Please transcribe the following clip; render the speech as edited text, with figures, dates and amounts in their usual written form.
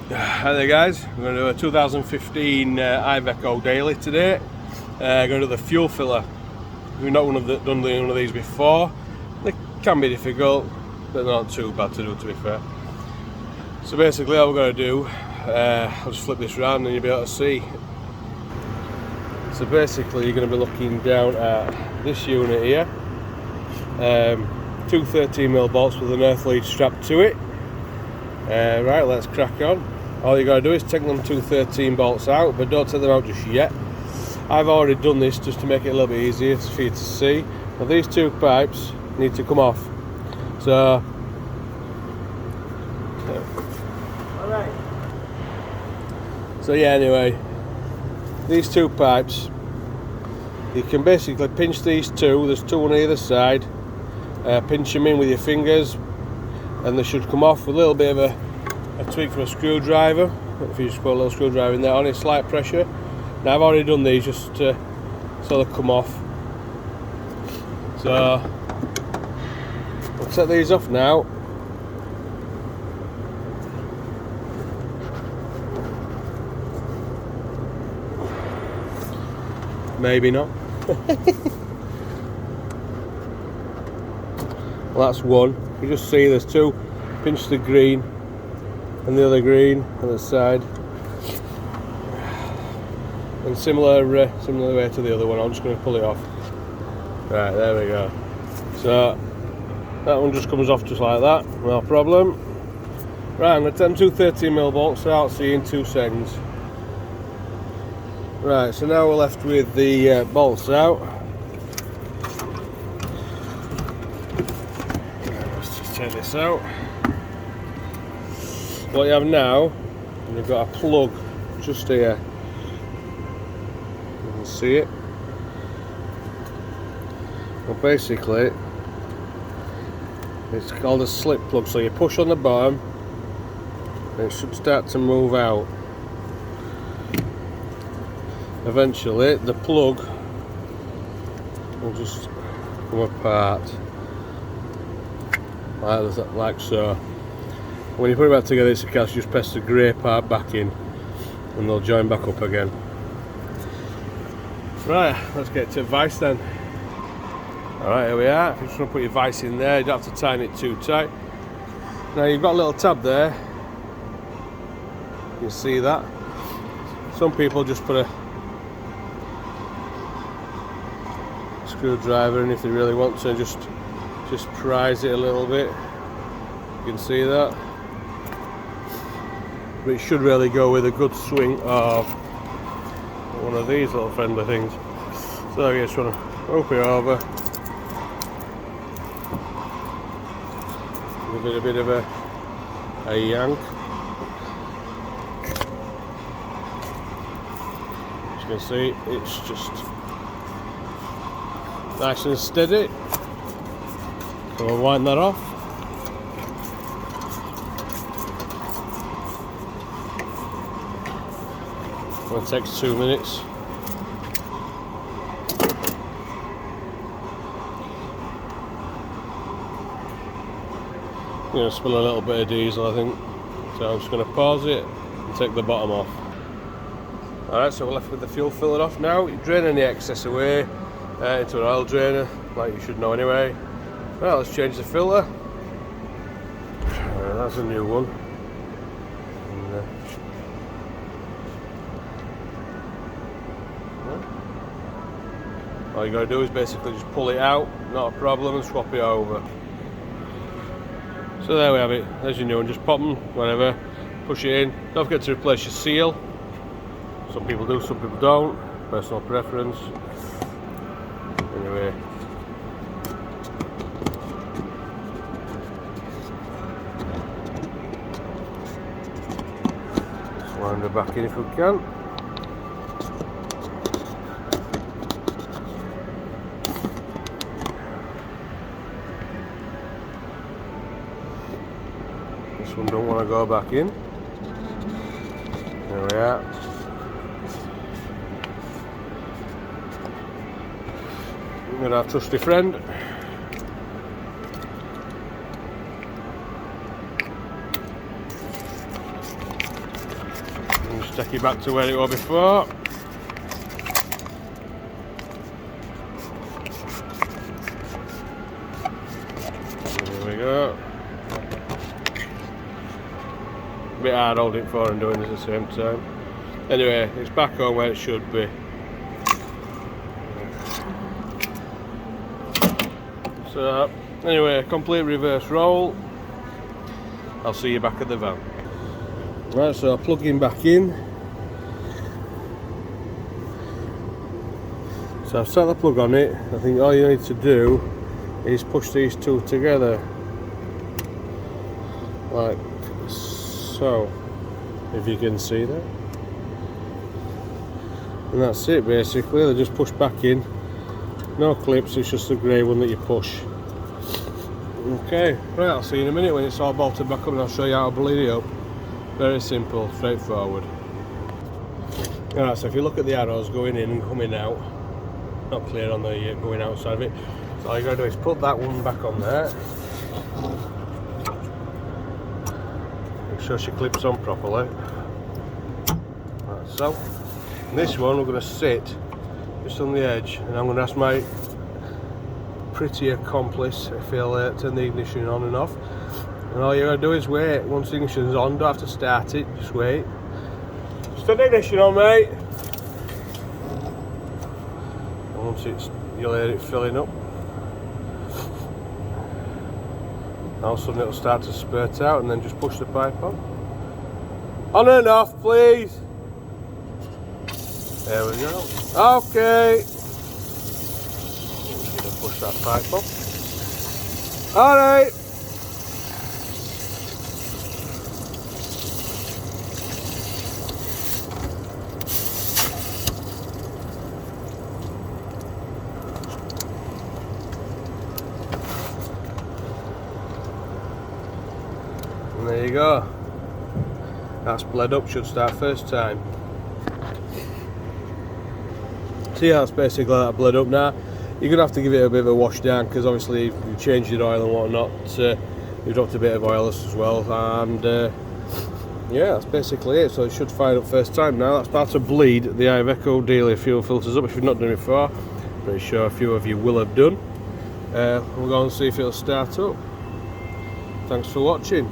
Hi there guys, we're going to do a 2015 IVECO daily today. Going to do the fuel filler. We've not done one of these before. They can be difficult, but they're not too bad to do, to be fair. So basically all we're going to do, I'll just flip this around and you'll be able to see. So basically you're going to be looking down at this unit here. Two 13mm bolts with an earth lead strapped to it. Right, let's crack on. All you got to do is take them two 13 bolts out, but don't take them out just yet. I've already done this just to make it a little bit easier for you to see. Now these two pipes need to come off. So yeah, anyway, these two pipes, you can basically pinch these two. There's two on either side. Pinch them in with your fingers, and they should come off with a little bit of a tweak from a screwdriver. If you just put a little screwdriver in there, only slight pressure. Now I've already done these just so they come off. So we'll set these off now. Maybe not. Well, that's one. You just see there's two. Pinch the green and the other green on the side, and similar way to the other one. I'm just going to pull it off. Right, there we go. So that one just comes off just like that, no problem. Right, I'm going to take them two 13mm bolts out, see you in 2 seconds. Right, so now we're left with the bolts out. Let's just take this out. What you have now, you've got a plug just here. You can see it. Well, basically, it's called a slip plug. So you push on the bottom, and it should start to move out. Eventually, the plug will just come apart, like so. When you put it back together, it's a cast. Just press the grey part back in, and they'll join back up again. Right, let's get to vice then. Alright, here we are. If you just want to put your vice in there, you don't have to tighten it too tight. Now you've got a little tab there. You can see that. Some people just put a screwdriver in if they really want to, and just prise it a little bit. You can see that. But it should really go with a good swing of one of these little friendly things. So you just want to rope it over, give it a bit of a yank. As you can see, it's just nice and steady. So we'll wind that off. It takes 2 minutes. I'm going to spill a little bit of diesel, I think. So I'm just going to pause it and take the bottom off. Alright, so we're left with the fuel filler off now. You drain any excess away into an oil drainer, like you should know anyway. Well, let's change the filter. That's a new one. All you got to do is basically just pull it out, not a problem, and swap it over. So there we have it. There's your new one. Just pop them, whatever, push it in. Don't forget to replace your seal. Some people do, some people don't. Personal preference. Anyway. Just wind it back in if we can. This one don't want to go back in. There we are. With our trusty friend. Just take it back to where it was before. There we go. A bit hard holding it for and doing it at the same time. Anyway, it's back on where it should be. So, anyway, complete reverse roll. I'll see you back at the van. Right, so plugging back in. So I've set the plug on it. I think all you need to do is push these two together. Like so. If you can see that. And that's it basically, they just push back in. No clips, it's just the grey one that you push. Okay, right, I'll see you in a minute when it's all bolted back up and I'll show you how to bleed it up. Very simple, straightforward. Alright, so if you look at the arrows going in and coming out, not clear on the going outside of it, so all you got to do is put that one back on there. Make sure she clips on properly. Like so. And this one we're going to sit just on the edge, and I'm going to ask my pretty accomplice if he'll turn the ignition on and off. And all you got to do is wait. Once the ignition's on, don't have to start it, just wait. Just turn the ignition on, mate. And once you'll hear it filling up. All of a sudden it'll start to spurt out, and then just push the pipe on. On and off, please. There we go. Okay. Just gonna push that pipe up. Alright. And there you go. That's bled up, should start first time. So yeah, that's basically that bled up. Now you're going to have to give it a bit of a wash down, because obviously you've changed your oil and whatnot. You've dropped a bit of oil as well, and yeah, that's basically it. So it should fire up first time. Now that's part of bleed the IVECO daily fuel filters up. If you've not done it before, pretty sure a few of you will have done. We'll go and see if it'll start up. Thanks for watching.